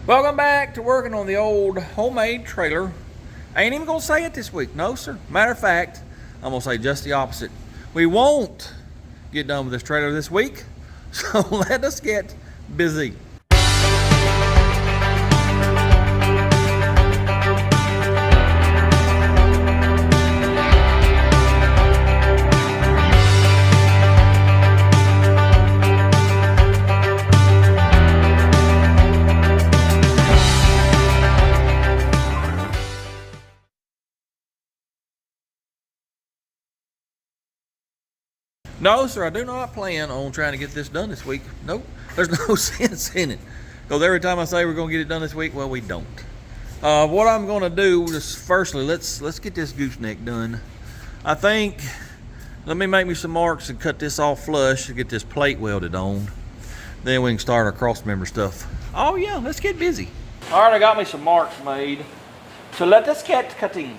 Welcome back to working on the old homemade trailer. I ain't even gonna say it this week, no sir. Matter of fact, I'm gonna say just the opposite. We won't get done with this trailer this week, so let us get busy. No, sir, I do not plan on trying to get this done this week. Nope, there's no sense in it. Because every time I say we're gonna get it done this week, well, we don't. What I'm gonna do is, firstly, let's get this gooseneck done. I think, let me make me some marks and cut this off flush to get this plate welded on. Then we can start our cross member stuff. Oh yeah, let's get busy. All right, I got me some marks made. So let us get cutting.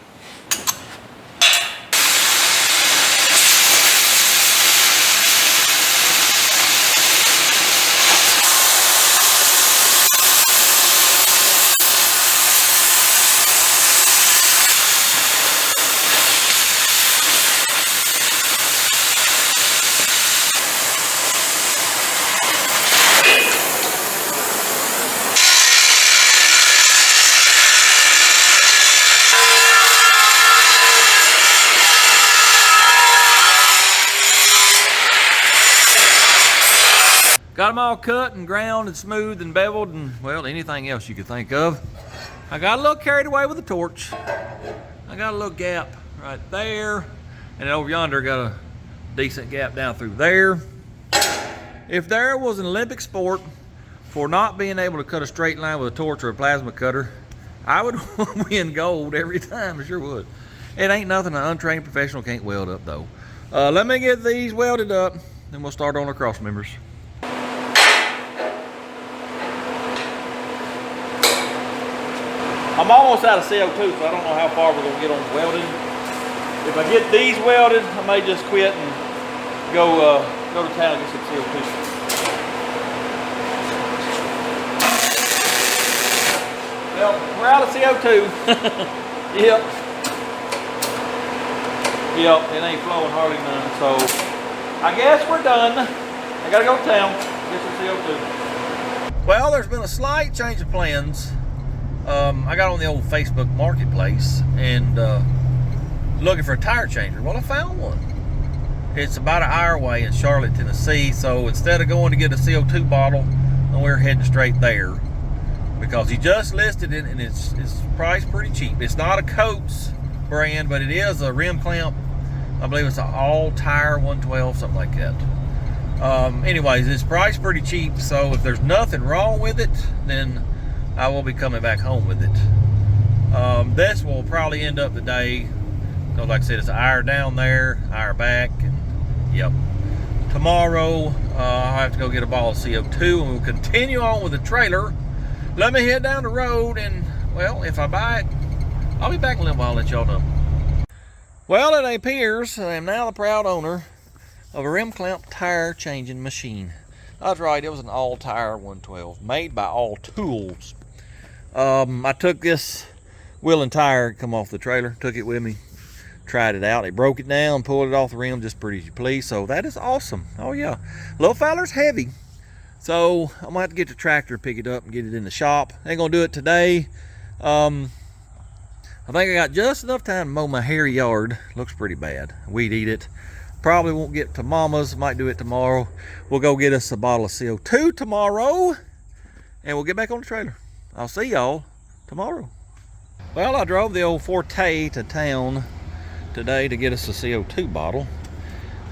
Got them all cut and ground and smooth and beveled and, well, anything else you could think of. I got a little carried away with the torch. I got a little gap right there. And over yonder, got a decent gap down through there. If there was an Olympic sport for not being able to cut a straight line with a torch or a plasma cutter, I would win gold every time, I sure would. It ain't nothing an untrained professional can't weld up though. Let me get these welded up, then we'll start on our cross members. I'm almost out of CO2, so I don't know how far we're gonna get on welding. If I get these welded, I may just quit and go to town and get some CO2. Well, we're out of CO2. Yep. Yep, it ain't flowing hardly none, so I guess we're done. I gotta go to town, get some CO2. Well, there's been a slight change of plans. I got on the old Facebook marketplace and looking for a tire changer. Well, I found one. It's about an hour away in Charlotte, Tennessee. So instead of going to get a CO2 bottle, we're heading straight there because he just listed it and it's priced pretty cheap. It's not a Coates brand, but it is a rim clamp. I believe it's an all tire 112, something like that. Anyways, it's priced pretty cheap. So if there's nothing wrong with it, then I will be coming back home with it. This will probably end up the day, because like I said, it's an hour down there, hour back, and yep. Tomorrow, I'll have to go get a ball of CO2, and we'll continue on with the trailer. Let me head down the road, and, well, if I buy it, I'll be back in a little while and let y'all know. Well, it appears I am now the proud owner of a rim clamp tire changing machine. That's right, it was an all tire 112, made by All Tools. I took this wheel and tire, come off the trailer, took it with me, tried it out. It broke it down, pulled it off the rim just pretty as you please. So that is awesome. Oh yeah, little feller's heavy. So I'm gonna have to get the tractor, pick it up and get it in the shop. Ain't gonna do it today. I think I got just enough time to mow my hairy yard. Looks pretty bad. Weed eat it. Probably won't get to mama's, might do it tomorrow. We'll go get us a bottle of CO2 tomorrow and we'll get back on the trailer. I'll see y'all tomorrow. Well, I drove the old Forte to town today to get us a CO2 bottle.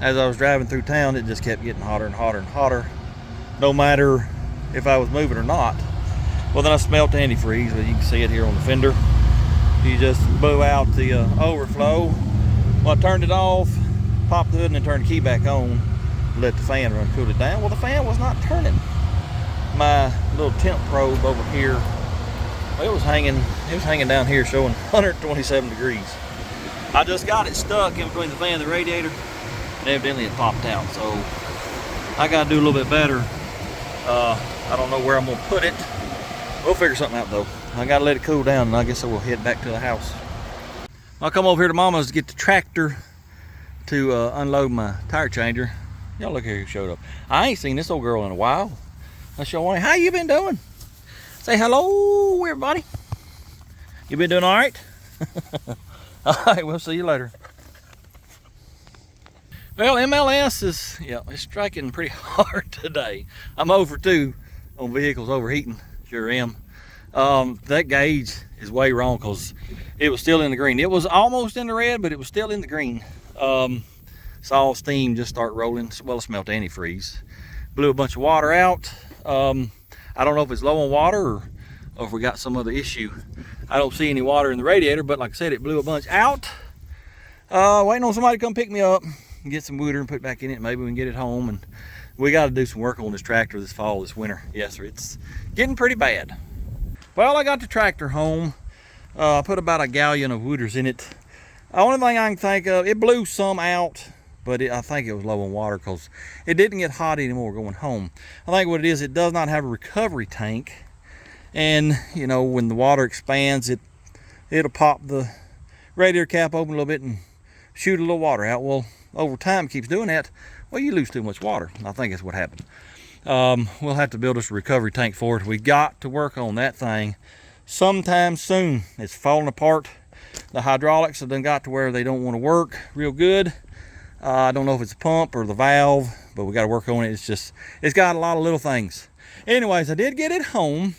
As I was driving through town, it just kept getting hotter and hotter and hotter, no matter if I was moving or not. Well, then I smelled the antifreeze, but you can see it here on the fender. You just blew out the overflow. Well, I turned it off, popped the hood, and then turned the key back on, let the fan run, cool it down. Well, the fan was not turning. My little temp probe over here, well, it was hanging down here showing 127 degrees. I just got it stuck in between the fan and the radiator, and evidently it popped out. So I gotta do a little bit better. I don't know where I'm gonna put it, We'll figure something out though. I gotta let it cool down, and I guess I will head back to the house. I'll come over here to Mama's to get the tractor to unload my tire changer. Y'all look here who showed up. I ain't seen this old girl in a while. Let's show her. How you been doing? Say hello, everybody. You been doing all right? All right, we'll see you later. Well, MLS is, it's striking pretty hard today. I'm 0 for 2 on vehicles overheating. Sure am. That gauge is way wrong because it was still in the green. It was almost in the red, but it was still in the green. Saw steam just start rolling. Well, it smelled antifreeze. Blew a bunch of water out. I don't know if it's low on water or if we got some other issue. I don't see any water in the radiator, but like I said, it blew a bunch out. Waiting on somebody to come pick me up and get some water and put it back in it. Maybe we can get it home. And we got to do some work on this tractor this fall, this winter. Yes, sir, it's getting pretty bad. Well, I got the tractor home. I put about a gallon of wooters in it. The only thing I can think of, it blew some out, but I think it was low on water because it didn't get hot anymore going home. I think what it is, it does not have a recovery tank. And, you know, when the water expands, it'll pop the radiator cap open a little bit and shoot a little water out. Well, over time, it keeps doing that. Well, you lose too much water. I think that's what happened. We'll have to build us a recovery tank for it. We got to work on that thing sometime soon. It's falling apart. The hydraulics have done got to where they don't want to work real good. I don't know if it's a pump or the valve, but we got to work on it. It's got a lot of little things. Anyways, I did get it home.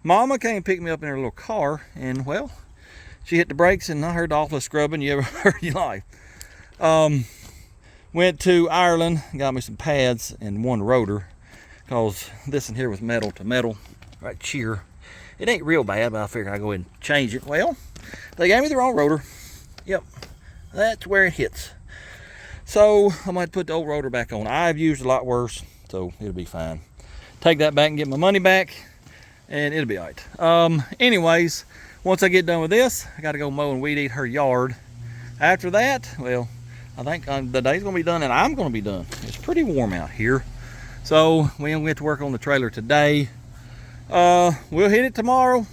Mama came and picked me up in her little car, and well, she hit the brakes, and I heard the awfulest scrubbing you ever heard in your life. Went to Ireland, got me some pads and one rotor, because this in here was metal to metal right here. It ain't real bad, but I figured I'd go ahead and change it. Well, they gave me the wrong rotor. Yep, that's where it hits. So I might put the old rotor back on. I've used a lot worse, so it'll be fine. Take that back and get my money back, and it'll be all right. Anyways, once I get done with this, I got to go mow and weed eat her yard. After that, well, I think the day's gonna be done, and I'm gonna be done. It's pretty warm out here, so we ain't get to work on the trailer today. We'll hit it tomorrow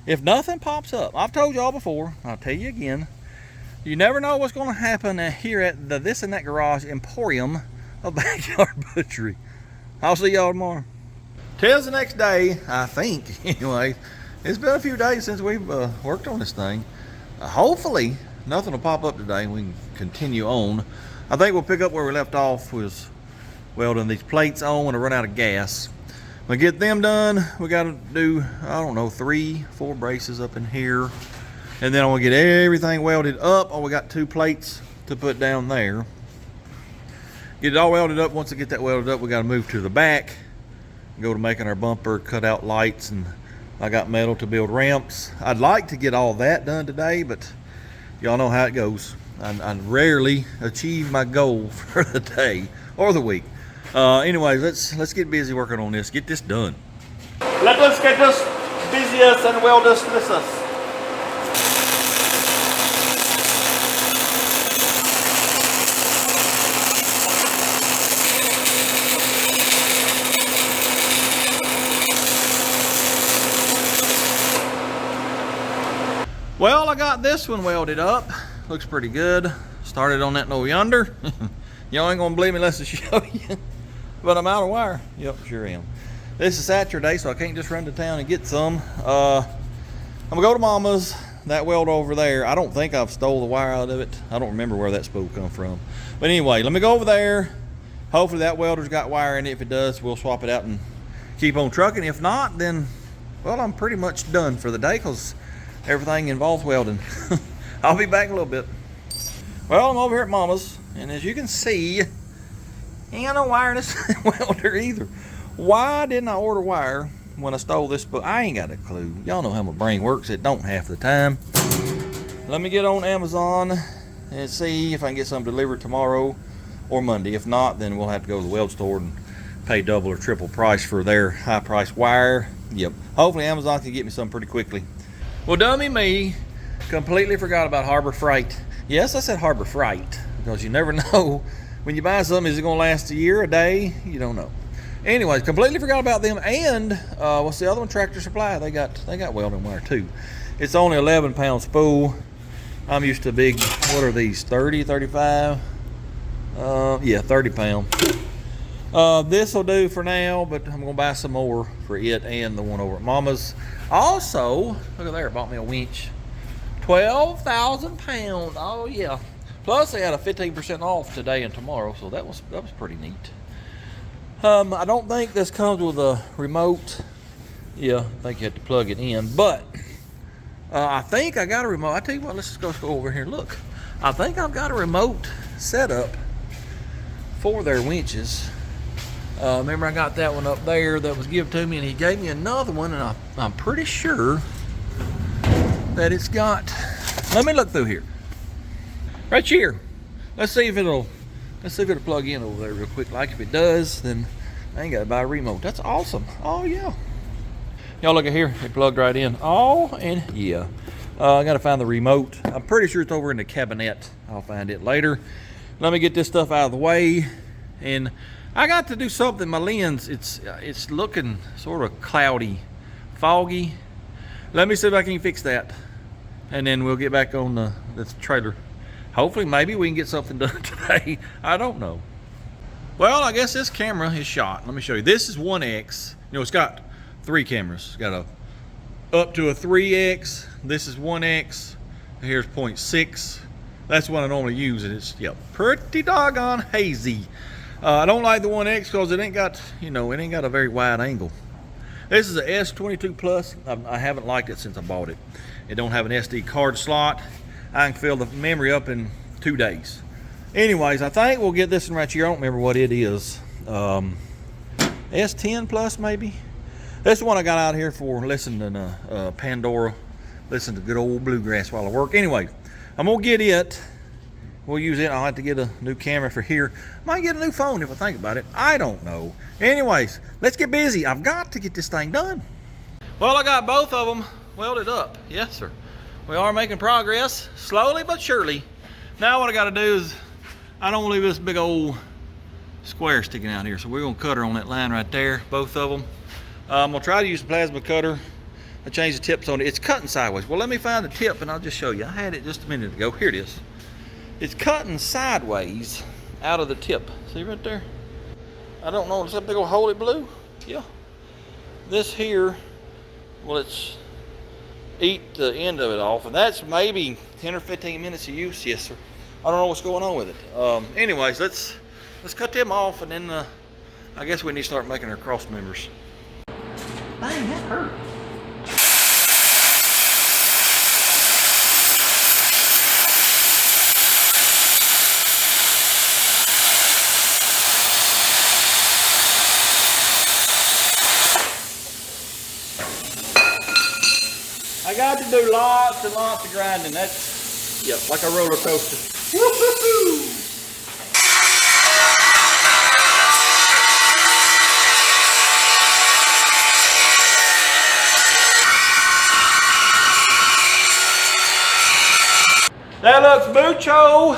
if nothing pops up. I've told y'all before, I'll tell you again, you never know what's gonna happen here at the This and That Garage Emporium of Backyard Butchery. I'll see y'all tomorrow. Today's the next day, I think. Anyway, it's been a few days since we've worked on this thing. Hopefully nothing will pop up today and we can continue on. I think we'll pick up where we left off, was welding these plates on when I run out of gas. When we get them done, we got to do, I don't know, 3-4 braces up in here. And then I want to get everything welded up. Oh, we got 2 plates to put down there. Get it all welded up. Once I get that welded up, we got to move to the back. Go to making our bumper, cut out lights, and I got metal to build ramps. I'd like to get all that done today, but y'all know how it goes. I rarely achieve my goal for the day or the week. Anyways, let's get busy working on this. Get this done. Let us get this busiest and weldest this us. Well, I got this one welded up. Looks pretty good. Started on that no yonder. Y'all ain't gonna believe me unless I show you. But I'm out of wire. Yep, sure am. This is Saturday, so I can't just run to town and get some. I'm gonna go to Mama's. That weld over there, I don't think I've stole the wire out of it. I don't remember where that spool come from. But anyway, let me go over there. Hopefully that welder's got wire in it. If it does, we'll swap it out and keep on trucking. If not, then, well, I'm pretty much done for the day because everything involves welding. I'll be back in a little bit. Well, I'm over here at Mama's, and as you can see, ain't no wire in this welder either. Why didn't I order wire when I stole this book? I ain't got a clue. Y'all know how my brain works. It don't half the time. Let me get on Amazon and see if I can get something delivered tomorrow or Monday. If not, then we'll have to go to the weld store and pay double or triple price for their high price wire. Yep. Hopefully Amazon can get me some pretty quickly. Well, dummy me, completely forgot about Harbor Freight. Yes, I said Harbor Freight because you never know when you buy something, is it going to last a year, a day? You don't know. Anyways, completely forgot about them. And what's the other one? Tractor Supply. They got welding wire too. It's only 11-pound spool. I'm used to big. What are these? 30, 35? Yeah, 30 pound. This will do for now, but I'm gonna buy some more for it and the one over at Mama's. Also, look at there, bought me a winch. 12,000 pounds. Oh yeah. Plus they had a 15% off today and tomorrow, so that was pretty neat. I don't think this comes with a remote. Yeah, I think you have to plug it in, but I think I got a remote. I tell you what, let's just go over here and look. I think I've got a remote setup for their winches. Remember I got that one up there that was given to me, and he gave me another one, and I'm pretty sure that it's got, let me look through here. Right here. Let's see if it'll plug in over there real quick. Like if it does, then I ain't gotta buy a remote. That's awesome. Oh yeah. Y'all look at here, it plugged right in. Oh, and yeah. I gotta find the remote. I'm pretty sure it's over in the cabinet. I'll find it later. Let me get this stuff out of the way. And I got to do something. My lens, it's looking sort of cloudy, foggy. Let me see if I can fix that. And then we'll get back on the trailer. Hopefully, maybe we can get something done today. I don't know. Well, I guess this camera is shot. Let me show you. This is 1X. You know, it's got 3 cameras. It's got up to a 3X. This is 1X. Here's 0.6. That's what I normally use, and it's pretty doggone hazy. I don't like the 1X because it ain't got a very wide angle. This is a S22 Plus. I haven't liked it since I bought it. It don't have an SD card slot. I can fill the memory up in 2 days. Anyways, I think we'll get this one right here. I don't remember what it is. S10 Plus maybe. This is one I got out here for listening to Pandora, listening to good old bluegrass while I work. Anyway, I'm gonna get it. We'll use it. I'll have to get a new camera for here. Might get a new phone if I think about it. I don't know. Anyways, let's get busy. I've got to get this thing done. Well, I got both of them welded up. Yes, sir. We are making progress, slowly but surely. Now what I got to do is, I don't want to leave this big old square sticking out here, so we're going to cut her on that line right there, both of them. I'm going to try to use the plasma cutter. I changed the tips on it. It's cutting sideways. Well, let me find the tip and I'll just show you. I had it just a minute ago. Here it is. It's cutting sideways out of the tip. See right there? I don't know. Is that big old hole it blew? Yeah. This here, well, it's eat the end of it off, and that's maybe 10 or 15 minutes of use. Yes, sir. I don't know what's going on with it. Anyways, let's cut them off, and then I guess we need to start making our cross members. Dang, that hurt. I got to do lots and lots of grinding. That's, like a roller coaster. Woo-hoo-hoo! That looks mucho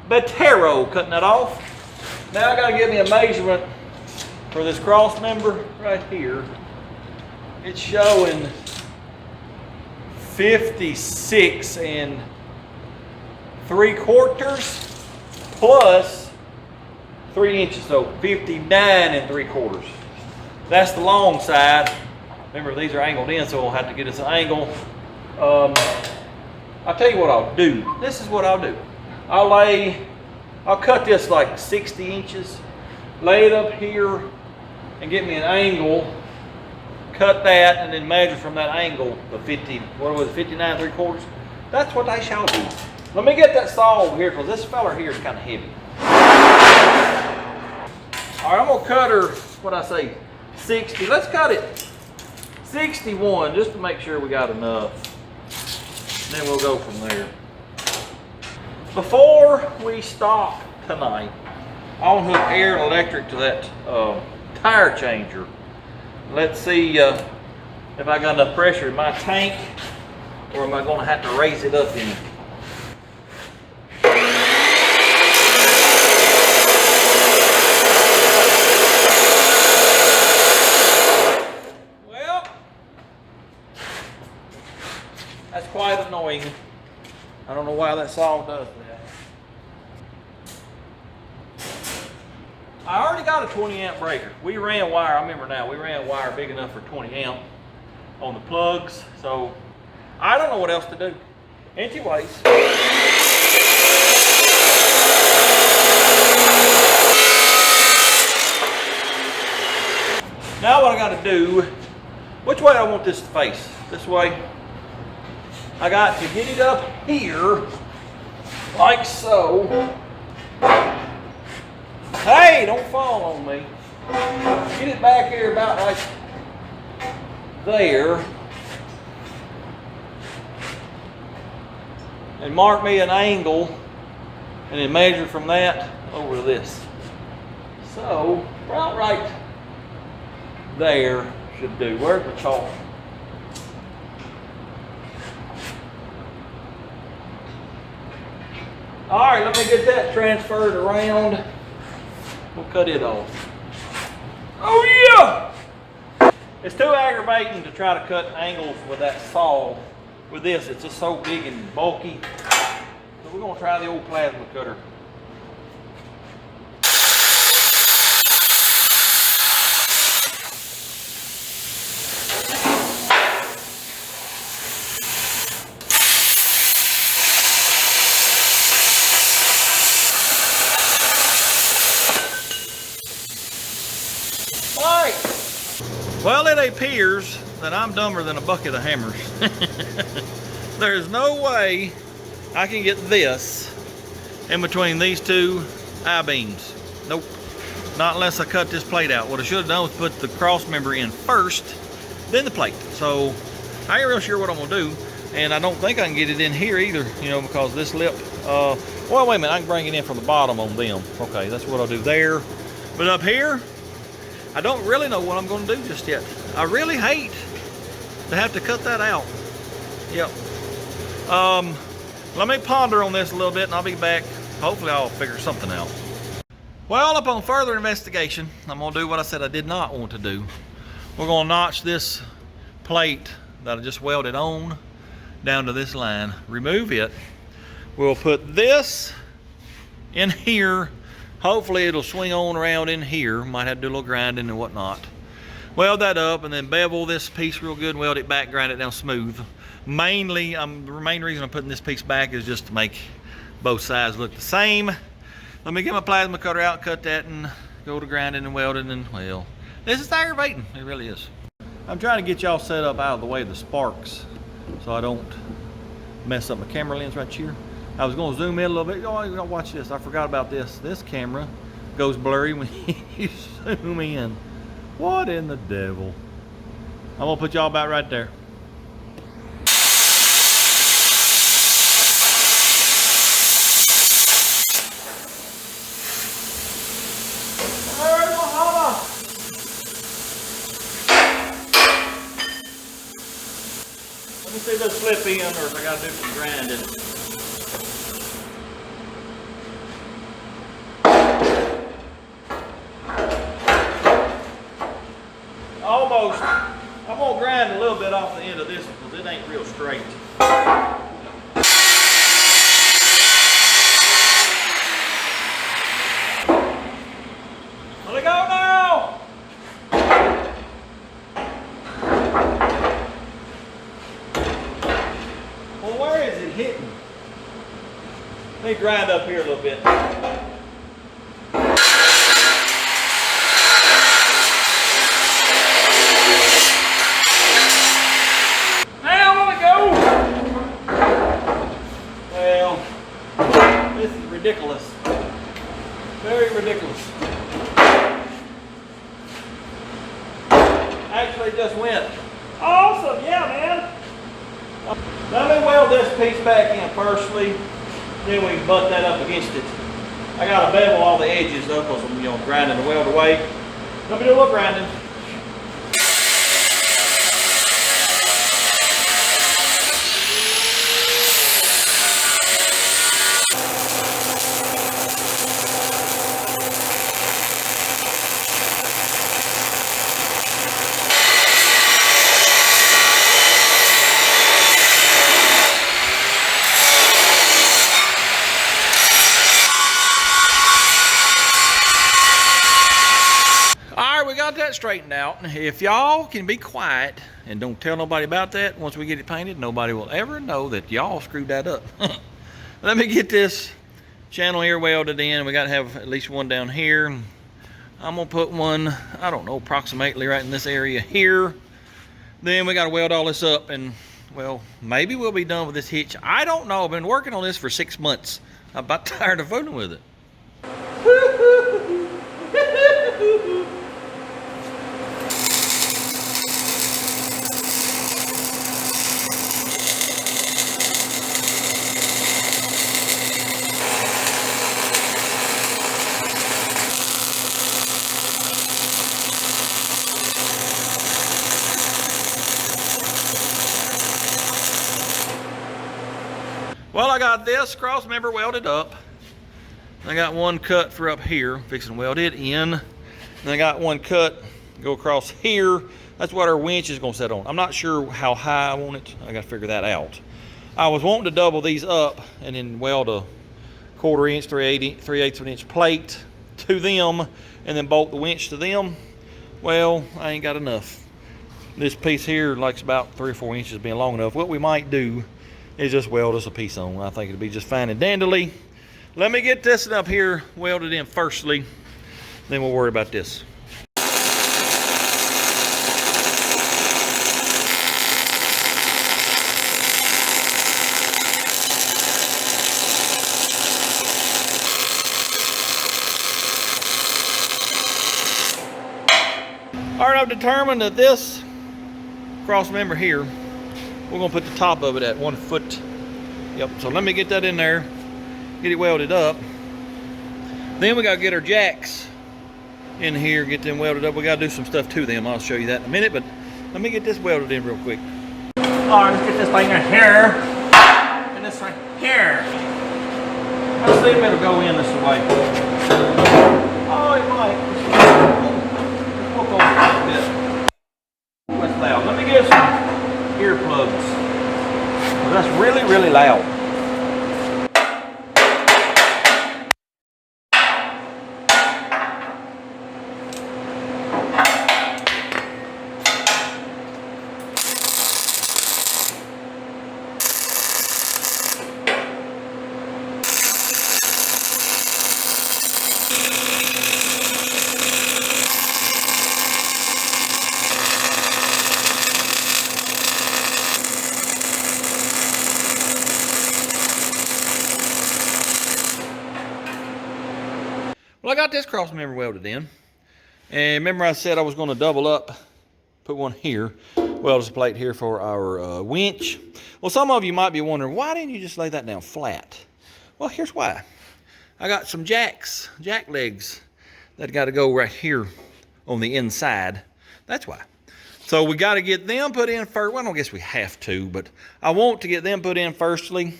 bettero, cutting that off. Now I gotta give me a measurement for this cross member right here. It's showing 56 3/4 plus 3 inches, so 59 3/4. That's the long side. Remember, these are angled in, so we'll have to get us an angle. I'll tell you what I'll do. This is what I'll do. I'll cut this like 60 inches, lay it up here, and get me an angle. Cut that and then measure from that angle the 59 3/4. That's what I shall do. Let me get that saw over here because this fella here is kind of heavy. All right, I'm gonna cut her, what I say, 60. Let's cut it 61 just to make sure we got enough. And then we'll go from there. Before we stop tonight, I'll hook air and electric to that tire changer. Let's see if I got enough pressure in my tank, or am I going to have to raise it up any? That's quite annoying. I don't know why that saw does that. I already got a 20 amp breaker. We ran wire, I remember now, we ran wire big enough for 20 amp on the plugs. So I don't know what else to do. Anyways. Now what I gotta do, which way I want this to face? This way. I got to get it up here, like so. Hey, don't fall on me. Get it back here about right there. And mark me an angle, and then measure from that over to this. So, about right there should do. Where's the chalk? All right, let me get that transferred around. We'll cut it off. Oh yeah! It's too aggravating to try to cut angles with that saw. With this, it's just so big and bulky. So we're gonna try the old plasma cutter. Well, it appears that I'm dumber than a bucket of hammers. There's no way I can get this in between these two I-beams. Nope. Not unless I cut this plate out. What I should have done was put the cross member in first, then the plate. So I ain't real sure what I'm gonna do. And I don't think I can get it in here either, you know, because this lip, well, wait a minute, I can bring it in from the bottom on them. Okay, that's what I'll do there. But up here, I don't really know what I'm going to do just yet. I really hate to have to cut that out. Yep. Let me ponder on this a little bit and I'll be back. Hopefully I'll figure something out. Well, upon further investigation, I'm going to do what I said I did not want to do. We're going to notch this plate that I just welded on down to this line. Remove it. We'll put this in here. Hopefully it'll swing on around in here. Might have to do a little grinding and whatnot. Weld that up and then bevel this piece real good, weld it back, grind it down smooth. Mainly, the main reason I'm putting this piece back is just to make both sides look the same. Let me get my plasma cutter out, cut that, and go to grinding and welding, and well, this is aggravating. It really is. I'm trying to get y'all set up out of the way of the sparks so I don't mess up my camera lens right here. I was going to zoom in a little bit. Oh, watch this. I forgot about this. This camera goes blurry when you zoom in. What in the devil? I'm going to put y'all about right there. Let me see if it'll slip in or if I got to do some grinding. Almost. I'm going to grind a little bit off the end of this one because it ain't real straight. Let it go now! Well, where is it hitting? Let me grind up here a little bit. Ridiculous. Very ridiculous. Actually it just went. Awesome, yeah man. Let me weld this piece back in firstly, then we can butt that up against it. I gotta bevel all the edges though because I'm grinding the weld away. Let me do a little grinding. straightened out. If y'all can be quiet and don't tell nobody about that, once we get it painted, nobody will ever know that y'all screwed that up. Let me get this channel here welded in. We got to have at least one down here. I'm gonna put one, I don't know, approximately right in this area here. Then we got to weld all this up, and well, maybe we'll be done with this hitch. I don't know. I've been working on this for 6 months. I'm about tired of fooling with it. Well, I got this cross member welded up. I got one cut for up here, fixing to weld it in. And I got one cut go across here. That's what our winch is going to set on. I'm not sure how high I want it. I got to figure that out. I was wanting to double these up and then weld a 1/4 inch, 3/8 of an inch plate to them and then bolt the winch to them. Well, I ain't got enough. This piece here likes about 3 or 4 inches being long enough. What we might do is just weld us a piece on. I think it'll be just fine and dandly. Let me get this up here welded in firstly, then we'll worry about this. All right, I've determined that this cross member here, we're gonna put the top of it at 1 foot. Yep, so let me get that in there, get it welded up. Then we gotta get our jacks in here, get them welded up. We gotta do some stuff to them. I'll show you that in a minute, but let me get this welded in real quick. All right, let's get this thing right here, and this right here. Let's see if it'll go in this way. Oh, it might. Let's walk over a bit. That's loud. Let me get some earplugs. Well, that's really, really loud. Well, I got this cross member welded in. And remember I said I was going to double up, put one here, weld a plate here for our winch. Well, some of you might be wondering, why didn't you just lay that down flat? Well, here's why. I got some jack legs that got to go right here on the inside. That's why. So we got to get them put in first. Well, I don't guess we have to, but I want to get them put in firstly,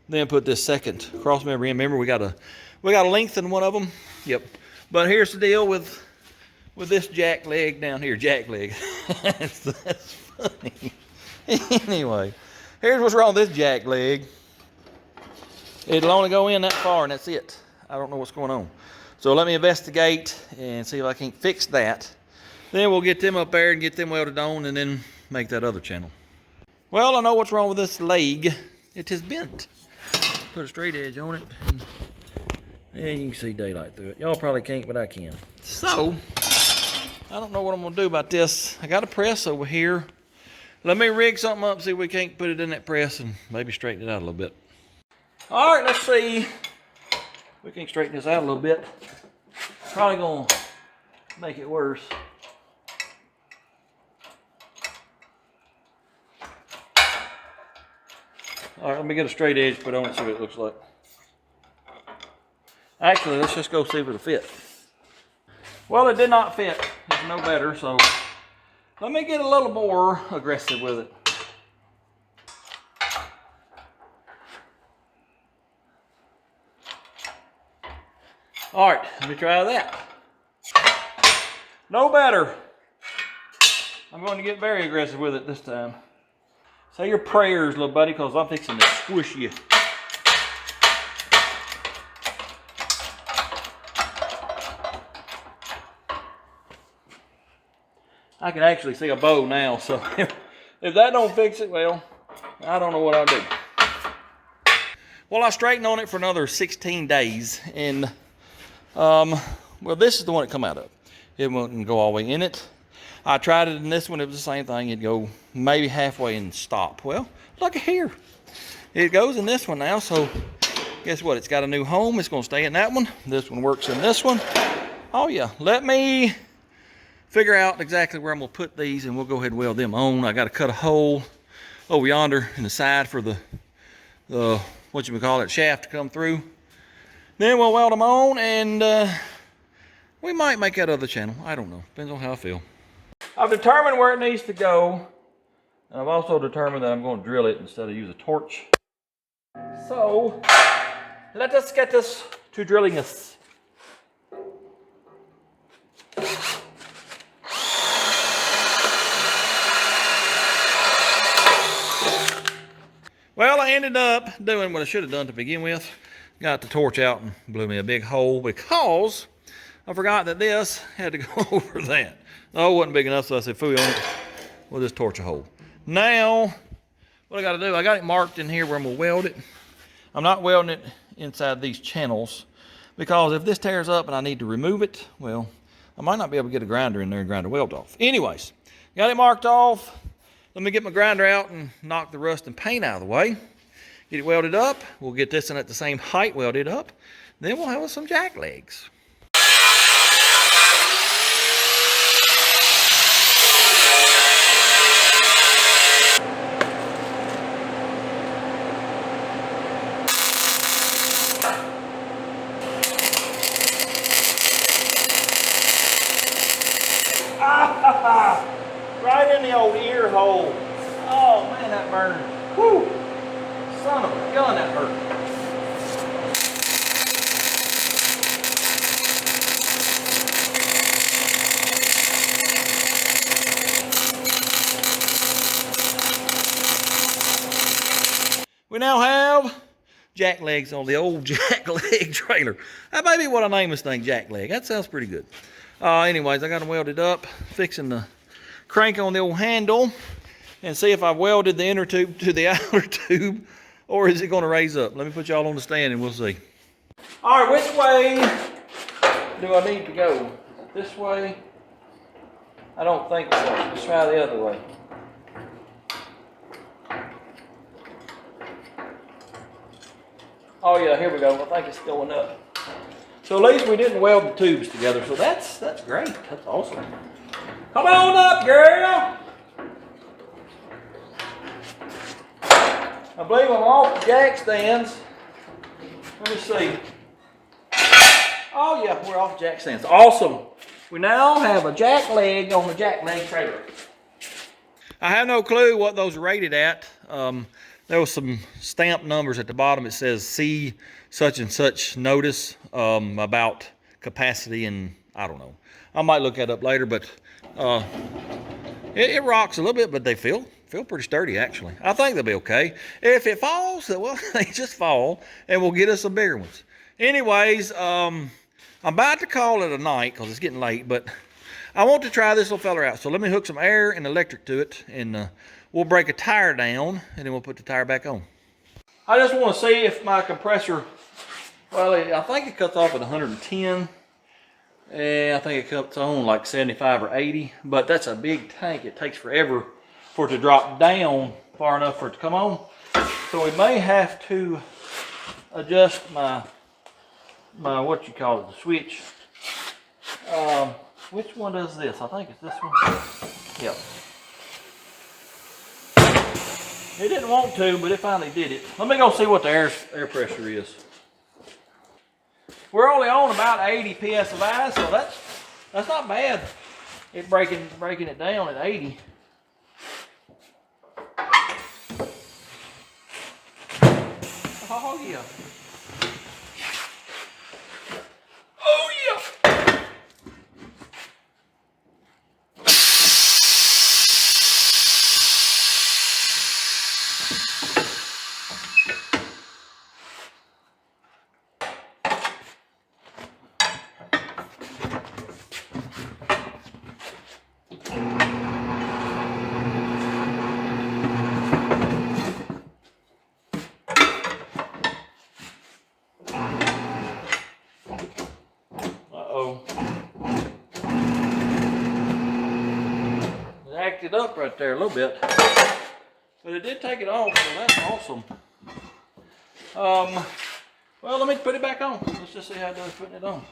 then put this second cross member in. Remember, we got to lengthen one of them. Yep. But here's the deal with this jack leg down here. Jack leg. That's funny. Anyway, here's what's wrong with this jack leg. It'll only go in that far, and that's it. I don't know what's going on. So let me investigate and see if I can fix that. Then we'll get them up there and get them welded on, and then make that other channel. Well, I know what's wrong with this leg. It is bent. Put a straight edge on it. Yeah, you can see daylight through it. Y'all probably can't, but I can. So, I don't know what I'm going to do about this. I got a press over here. Let me rig something up, see if we can't put it in that press and maybe straighten it out a little bit. All right, let's see if we can straighten this out a little bit. Probably going to make it worse. All right, let me get a straight edge put on it, see what it looks like. Actually, let's just go see if it'll fit. Well, it did not fit. It's no better, so let me get a little more aggressive with it. All right, let me try that. No better. I'm going to get very aggressive with it this time. Say your prayers, little buddy, because I'm fixing to squish you. I can actually see a bow now, so if that don't fix it, well, I don't know what I'll do. Well, I straightened on it for another 16 days, and well, this is the one it come out of. It wouldn't go all the way in it. I tried it in this one, it was the same thing. It'd go maybe halfway and stop. Well, look here. It goes in this one now, so guess what? It's got a new home. It's gonna stay in that one. This one works in this one. Oh yeah, let me figure out exactly where I'm gonna put these and we'll go ahead and weld them on. I gotta cut a hole over yonder in the side for the what you would call it, shaft to come through. Then we'll weld them on, and we might make that other channel. I don't know, depends on how I feel. I've determined where it needs to go, and I've also determined that I'm going to drill it instead of use a torch. So let us get this to drilling this. Well, I ended up doing what I should have done to begin with. Got the torch out and blew me a big hole because I forgot that this had to go over that. The hole wasn't big enough, so I said, "Fooey on it, we'll just torch a hole." Now, what I got to do, I got it marked in here where I'm going to weld it. I'm not welding it inside these channels because if this tears up and I need to remove it, well, I might not be able to get a grinder in there and grind the weld off. Anyways, got it marked off. Let me get my grinder out and knock the rust and paint out of the way. Get it welded up. We'll get this in at the same height welded up. Then we'll have some jack legs. Right in the old ear hole. Oh man, that burned. Whew. Son of a gun, that hurt. We now have jack legs on the old jack leg trailer. That may be what I name this thing, jack leg. That sounds pretty good. Anyways, I got them welded up, fixing the crank on the old handle and see if I've welded the inner tube to the outer tube, or is it going to raise up. Let me put y'all on the stand and we'll see. All right, which way do I need to go? This way? I don't think so. Let's try the other way. Oh yeah, here we go. I think it's going up. So at least we didn't weld the tubes together, so that's great. That's awesome. Come on up, girl. I believe I'm off the jack stands. Let me see. Oh yeah, we're off the jack stands. Awesome. We now have a jack leg on the jack leg trailer. I have no clue what those are rated at. There was some stamp numbers at the bottom. It says C such and such notice about capacity, and I don't know. I might look that up later, but it rocks a little bit, but they feel pretty sturdy actually. I think they'll be okay. If it falls, well, they just fall, and we'll get us some bigger ones. Anyways, I'm about to call it a night because it's getting late, but I want to try this little fella out. So let me hook some air and electric to it, and we'll break a tire down, and then we'll put the tire back on. I just want to see if my compressor, well, I think it cuts off at 110. And I think it cuts on like 75 or 80, but that's a big tank. It takes forever for it to drop down far enough for it to come on. So we may have to adjust my what you call it, the switch. Which one does this? I think it's this one. Yep. It didn't want to, but it finally did it. Let me go see what the air pressure is. We're only on about 80 psi, so that's not bad. It breaking it down at 80. Oh yeah. Oh yeah. it up right there a little bit. But it did take it off, so that's awesome. Well, let me put it back on. Let's just see how it does putting it on.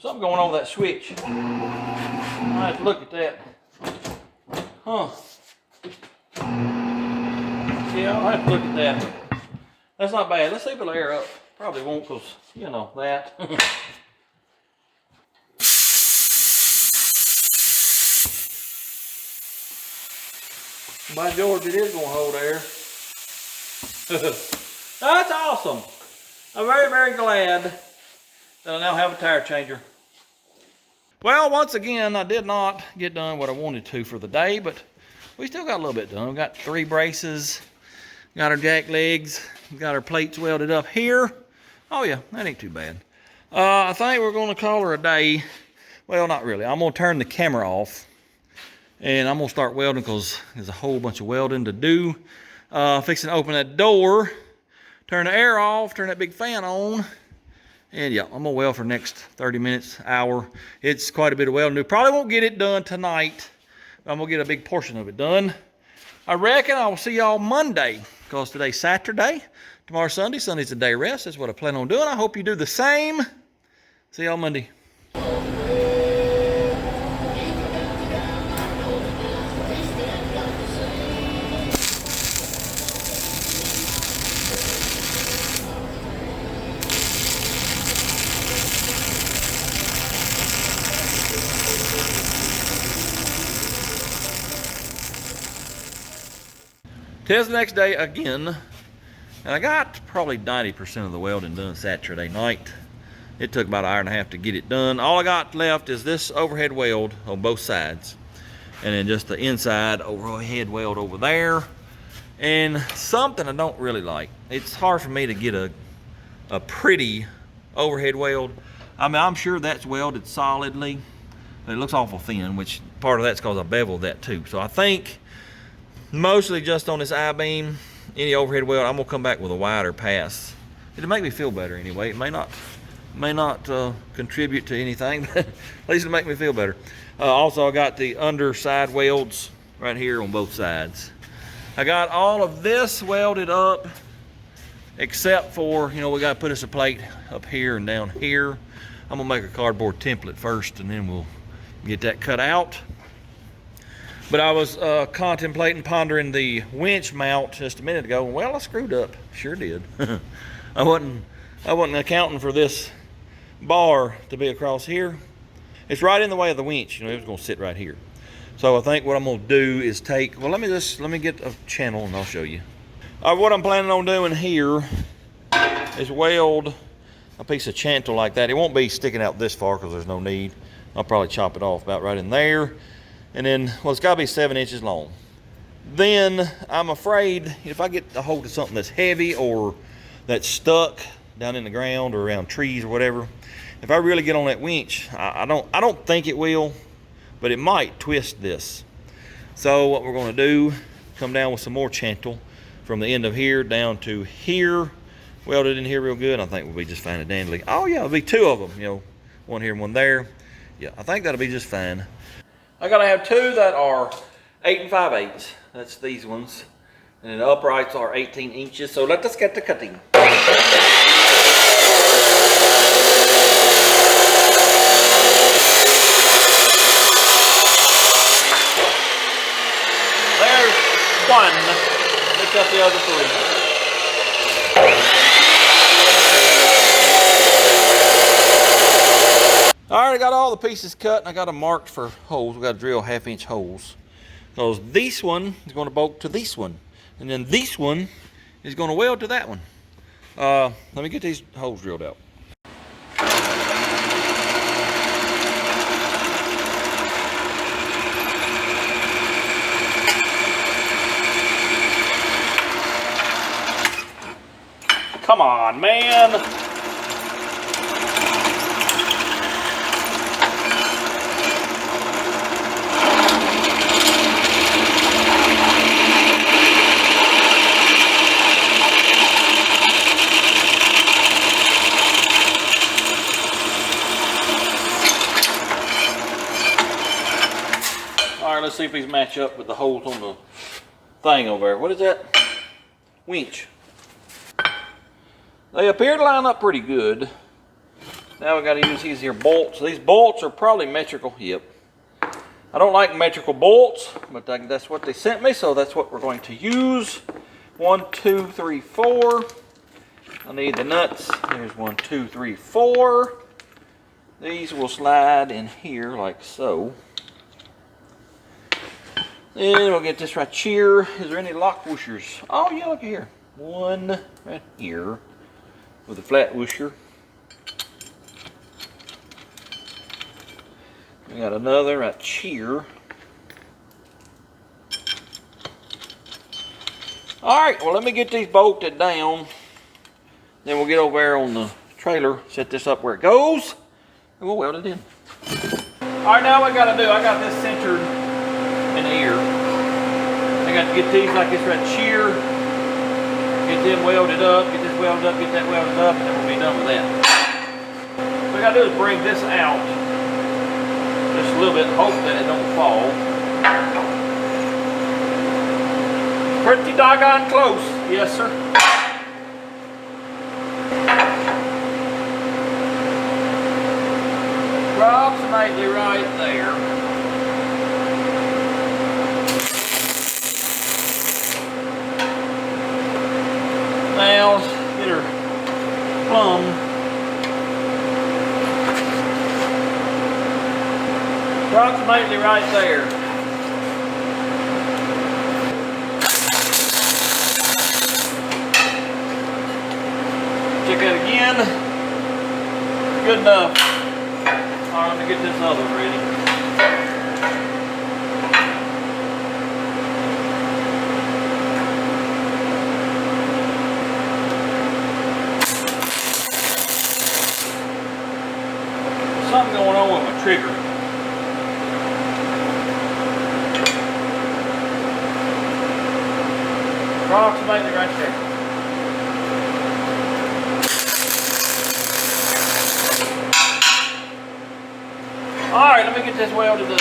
Something going on with that switch. I have to look at that. Huh. Yeah, I'll have to look at that. That's not bad. Let's see if it'll air up. Probably won't, because, you know, that. By George, it is going to hold air. That's awesome. I'm very, very glad that I now have a tire changer. Well, once again, I did not get done what I wanted to for the day, but we still got a little bit done. We got 3 braces, got our jack legs, got our plates welded up here. Oh yeah, that ain't too bad. I think we're gonna call her a day. Well, not really. I'm gonna turn the camera off and I'm gonna start welding because there's a whole bunch of welding to do. Fixing to open that door, turn the air off, turn that big fan on. And yeah, I'm gonna weld for the next 30 minutes, hour. It's quite a bit of welding to do. Probably won't get it done tonight, but I'm gonna get a big portion of it done. I reckon I will see y'all Monday, because today's Saturday. Tomorrow's Sunday. Sunday's a day rest. That's what I plan on doing. I hope you do the same. See y'all Monday. Today's the next day again, and I got probably 90% of the welding done Saturday night. It took about an hour and a half to get it done. All I got left is this overhead weld on both sides, and then just the inside overhead weld over there, and something I don't really like. It's hard for me to get a pretty overhead weld. I mean, I'm sure that's welded solidly, but it looks awful thin, which part of that's because I beveled that too. So I think mostly just on this I-beam, any overhead weld, I'm gonna come back with a wider pass. It'll make me feel better anyway. It may not contribute to anything, but at least it'll make me feel better. Also, I got the underside welds right here on both sides. I got all of this welded up, except for, you know, we gotta put us a plate up here and down here. I'm gonna make a cardboard template first, and then we'll get that cut out. But I was contemplating, pondering the winch mount just a minute ago. Well, I screwed up. Sure did. I wasn't accounting for this bar to be across here. It's right in the way of the winch. You know, it was going to sit right here. So I think what I'm going to do is take. Well, let me get a channel and I'll show you. What I'm planning on doing here is weld a piece of chantel like that. It won't be sticking out this far because there's no need. I'll probably chop it off about right in there. And then, well, it's got to be 7 inches long. Then I'm afraid if I get a hold of something that's heavy or that's stuck down in the ground or around trees or whatever, if I really get on that winch, I don't think it will, but it might twist this. So what we're going to do, come down with some more chantel from the end of here down to here, weld it in here real good. I think we'll be just fine and dandy. Oh yeah, it'll be 2 of them, you know, one here and one there. Yeah, I think that'll be just fine. I gotta have 2 that are 8 5/8. That's these ones. And the uprights are 18 inches. So let us get to cutting. There's 1. Let's cut the other 3. Alright, I got all the pieces cut and I got them marked for holes. We got to drill 1/2-inch holes. Because this one is going to bolt to this one. And then this one is going to weld to that one. Let me get these holes drilled out. Come on, man. see if these match up with the holes on the thing over there. What is that? Winch. They appear to line up pretty good. Now we got to use these here bolts. These bolts are probably metrical. Yep. I don't like metrical bolts, but that's what they sent me, so that's what we're going to use. 1, 2, 3, 4. I need the nuts. There's 1, 2, 3, 4. These will slide in here like so. Then we'll get this right here. Is there any lock washers? Oh yeah, look here. One right here with a flat washer. We got another right here. Alright, well let me get these bolted down. Then we'll get over there on the trailer, set this up where it goes, and we'll weld it in. Alright, now what I gotta do, I got this centered in here. I got to get these like this right here. Get them welded up, get this welded up, get that welded up, and then we'll be done with that. What I gotta do is bring this out just a little bit, hope that it don't fall. Pretty doggone close, yes sir. Approximately right there. Now let's get her plumb. Approximately right there. Check that again. Good enough. Alright, let me get this other ready. Something going on with my trigger. Approximately right there. Alright, let me get this welded up.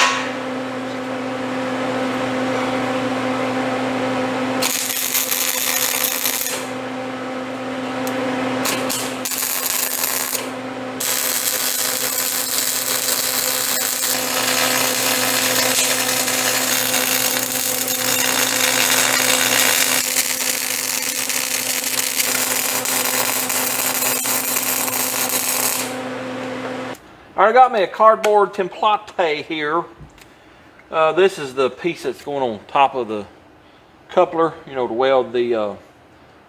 I got me a cardboard template here. This is the piece that's going on top of the coupler, you know, to weld the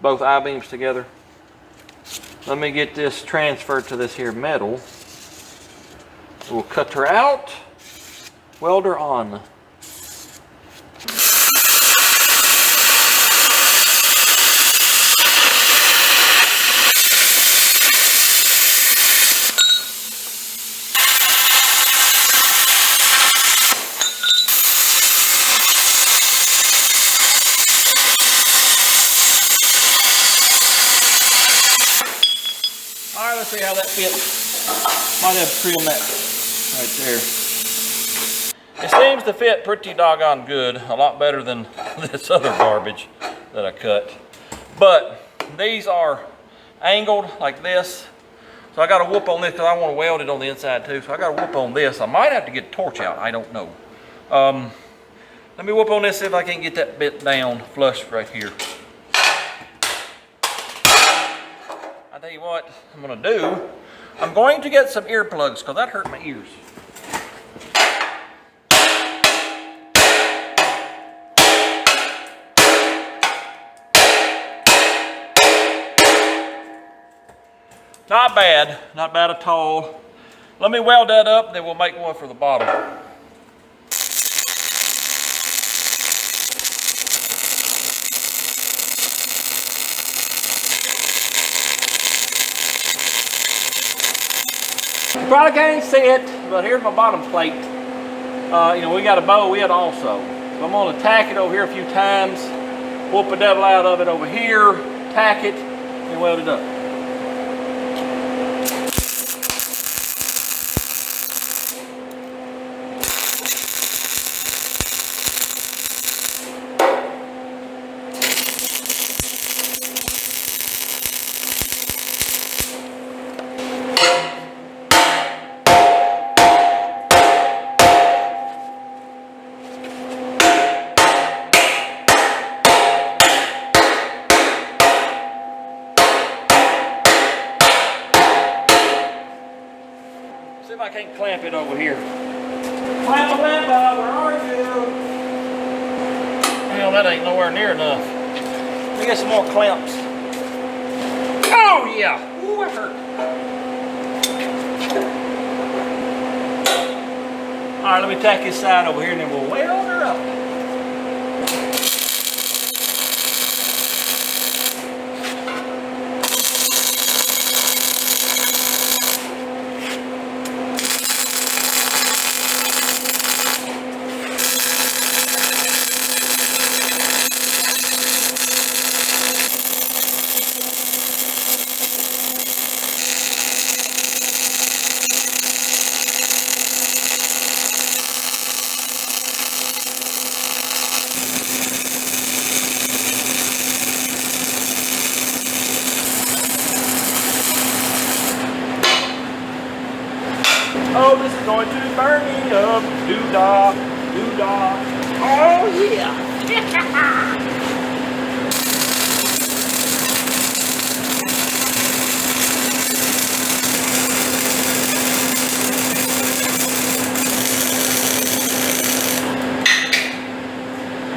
both I-beams together. Let me get this transferred to this here metal. We'll cut her out, weld her on. Alright, let's see how that fits. Might have to trim that right there. It seems to fit pretty doggone good. A lot better than this other garbage that I cut. But these are angled like this. So I got to whoop on this because I want to weld it on the inside too. So I got to whoop on this. I might have to get a torch out. I don't know. Let me whoop on this, see if I can get that bit down flush right here. I tell you what I'm going to do. I'm going to get some earplugs because that hurt my ears. Not bad, not bad at all. Let me weld that up, then we'll make one for the bottom. You probably can't see it, but here's my bottom plate. You know, we got a bow in also. So I'm going to tack it over here a few times, whoop the devil out of it over here, tack it, and weld it up. I can't clamp it over here. Clamp, where are you? Hell, that ain't nowhere near enough. Let me get some more clamps. Oh yeah! Ooh, that hurt. All right, let me tack this side over here and then we'll weld her up. Oh, this is going to burn me up. Doo-dah, doo-dah. Oh, yeah.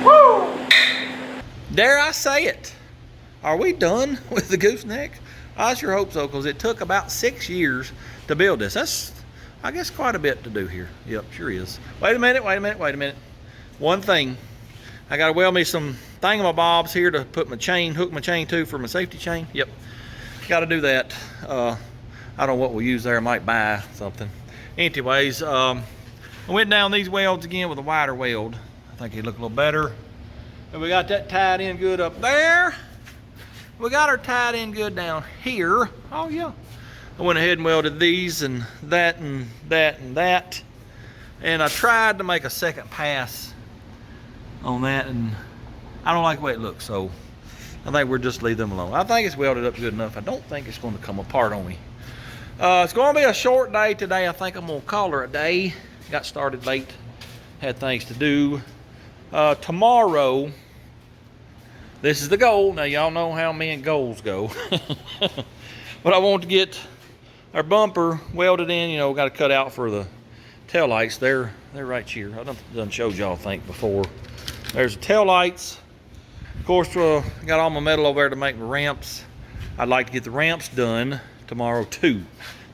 Woo! Dare I say it? Are we done with the gooseneck? I sure hope so, because it took about 6 years to build this. That's, I guess, quite a bit to do here. Yep, sure is. Wait a minute. One thing. I got to weld me some thingamabobs here to put my chain, hook my chain to for my safety chain. Yep, got to do that. I don't know what we'll use there. I might buy something. Anyways, I went down these welds again with a wider weld. I think they look a little better. And we got that tied in good up there. We got her tied in good down here. Oh yeah. I went ahead and welded these and that and that and that. And I tried to make a second pass on that, and I don't like the way it looks, so I think we'll just leave them alone. I think it's welded up good enough. I don't think it's going to come apart on me. It's going to be a short day today. I think I'm going to call her a day. Got started late, had things to do. Tomorrow, this is the goal. Now y'all know how me and goals go. But I want to get our bumper welded in. You know, got to cut out for the tail lights. They're right here. I done showed y'all, I think, before. There's the tail lights. Of course, got all my metal over there to make my ramps. I'd like to get the ramps done tomorrow too.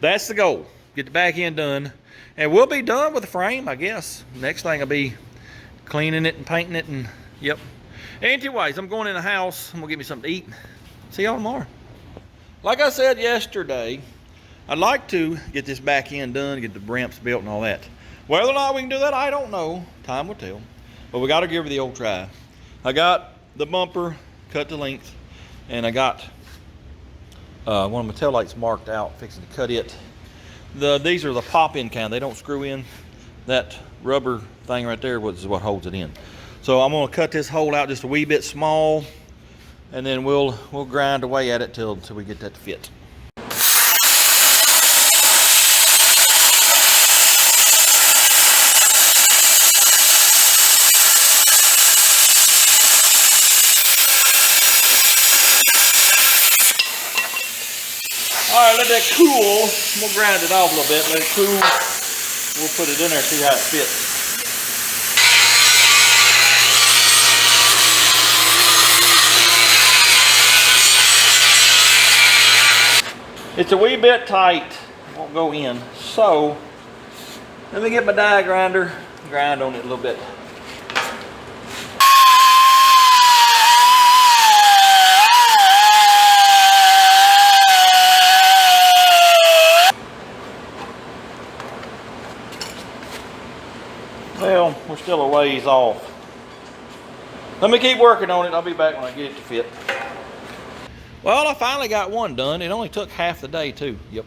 That's the goal. Get the back end done, and we'll be done with the frame, I guess. Next thing will be cleaning it and painting it, and yep. Anyways, I'm going in the house. I'm gonna get me something to eat. See y'all tomorrow. Like I said yesterday, I'd like to get this back end done, get the ramps built and all that. Whether or not we can do that, I don't know. Time will tell. But we got to give her the old try. I got the bumper cut to length, and I got one of my tail lights marked out, fixing to cut it. These are the pop-in kind. They don't screw in. That rubber thing right there is what holds it in. So I'm going to cut this hole out just a wee bit small, and then we'll grind away at it till we get that to fit. All right, let that cool. We'll grind it off a little bit, let it cool. We'll put it in there, see how it fits. It's a wee bit tight, it won't go in. So, let me get my die grinder, grind on it a little bit. Well, we're still a ways off. Let me keep working on it. I'll be back when I get it to fit. Well, I finally got one done. It only took half the day too. Yep.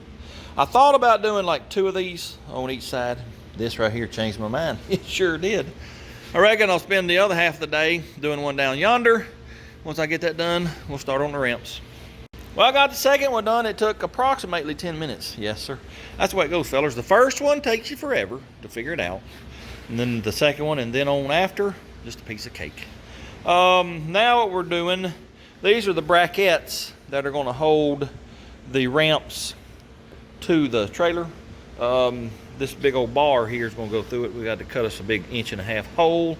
I thought about doing like 2 of these on each side. This right here changed my mind. It sure did. I reckon I'll spend the other half of the day doing one down yonder. Once I get that done, we'll start on the ramps. Well, I got the second one done. It took approximately 10 minutes. Yes, sir. That's the way it goes, fellas. The first one takes you forever to figure it out. And then the second one, and then on after, just a piece of cake. Now what we're doing, these are the brackets that are going to hold the ramps to the trailer. this big old bar here is going to go through it. We got to cut us a big 1.5-inch hole.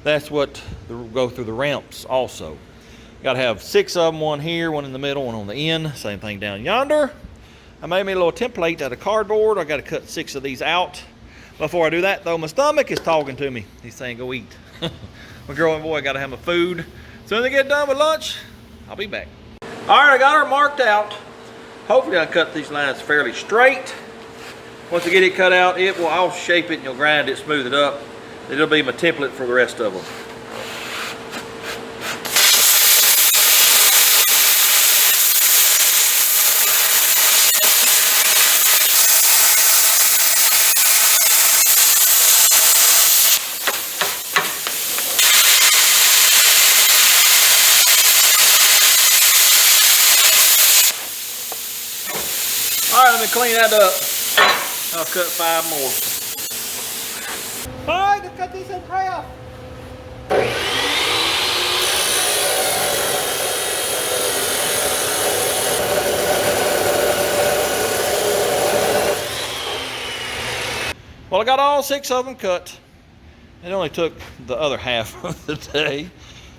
That's what will go through the ramps also. Got to have 6 of them, one here, one in the middle, one on the end. Same thing down yonder. I made me a little template out of cardboard. I got to cut 6 of these out. Before I do that, though, my stomach is talking to me. He's saying, go eat. My girl and boy got to have my food. As soon as they get done with lunch, I'll be back. All right, I got her marked out. Hopefully I cut these lines fairly straight. Once I get it cut out, I'll shape it and you'll grind it, smooth it up. It'll be my template for the rest of them. All right, let me clean that up. I'll cut 5 more. All right, let's cut these in half. Well, I got all 6 of them cut. It only took the other half of the day.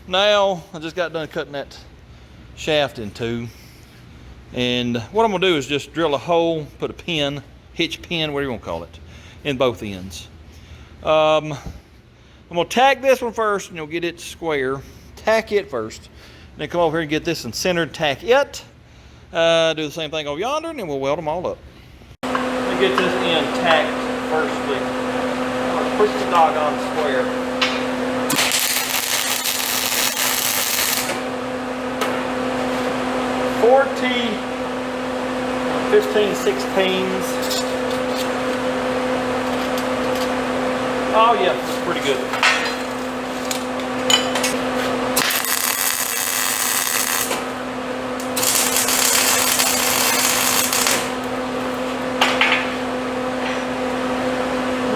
Now, I just got done cutting that shaft in 2. And what I'm gonna do is just drill a hole, put a pin, hitch pin, whatever you wanna call it, in both ends. I'm gonna tack this one first and you'll get it square. Tack it first. Then come over here and get this in centered, tack it. Do the same thing over yonder and then we'll weld them all up. Let me get this end tacked firstly. I'm gonna push the doggone square. 15/16. Oh yeah, that's pretty good.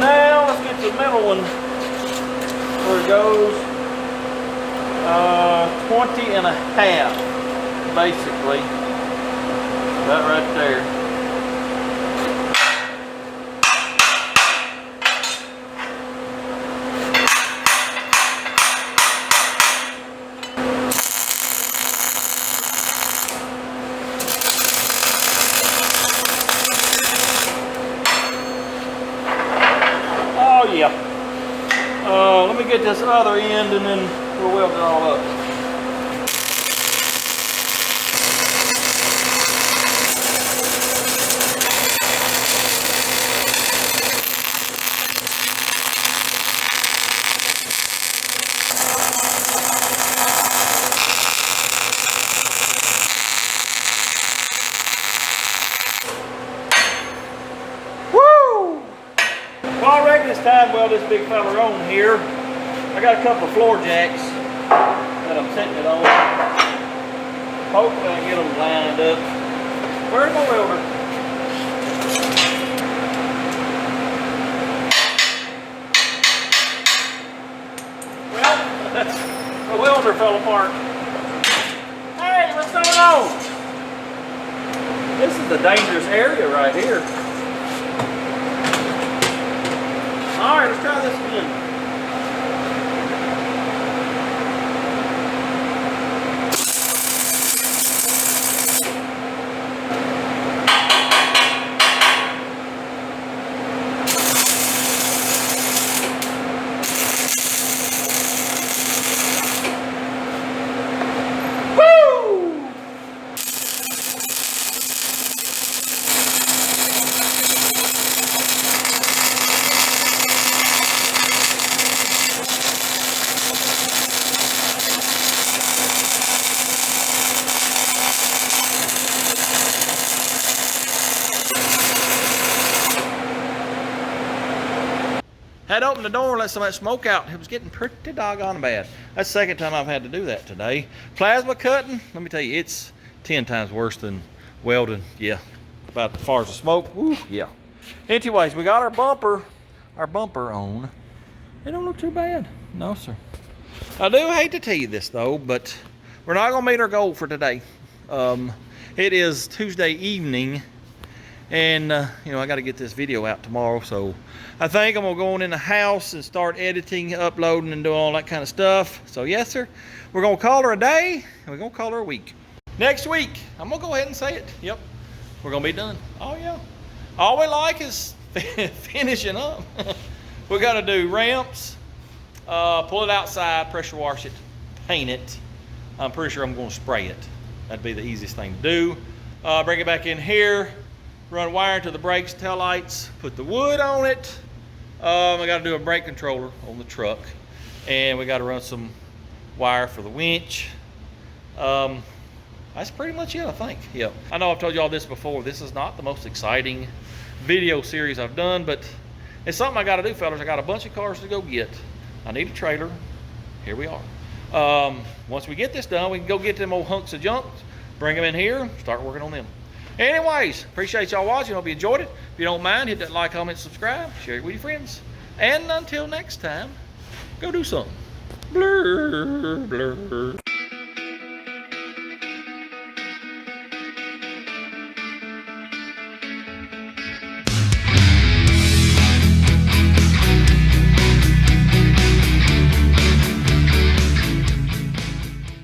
Now let's get the middle one where it goes. 20.5, basically. That right there. Oh yeah. Let me get this other end and then we'll weld it all up. Well, I reckon it's time to weld this big fella on here. I got a couple of floor jacks that I'm setting it on. Hopefully I can get them lined up. Where's my welder? Well, the welder fell apart. Hey, what's going on? This is a dangerous area right here. All right, let's try this again. Had opened the door and let some of that smoke out. It was getting pretty doggone bad. That's the second time I've had to do that today. Plasma cutting, let me tell you, it's 10 times worse than welding. Yeah, about as far as the smoke, woo, yeah. Anyways, we got our bumper on. It don't look too bad. No, sir. I do hate to tell you this though, but we're not gonna meet our goal for today. It is Tuesday evening And you know, I got to get this video out tomorrow, so I think I'm gonna go on in the house and start editing, uploading, and doing all that kind of stuff. So yes, sir, we're gonna call her a day, and we're gonna call her a week. Next week, I'm gonna go ahead and say it. Yep, we're gonna be done. Oh yeah, all we like is finishing up. We got to do ramps, pull it outside, pressure wash it, paint it. I'm pretty sure I'm going to spray it. That'd be the easiest thing to do. Bring it back in here, run wire to the brakes, tail lights, put the wood on it. I got to do a brake controller on the truck, and we got to run some wire for the winch. That's pretty much it, I think. Yep. I know I've told you all this before. This is not the most exciting video series I've done, but it's something I got to do, fellas. I got a bunch of cars to go get. I need a trailer. Here we are. Once we get this done, we can go get them old hunks of junk, bring them in here, start working on them. Anyways, appreciate y'all watching. Hope you enjoyed it. If you don't mind, hit that like, comment, subscribe, share it with your friends. And until next time, go do something. Blur, blur.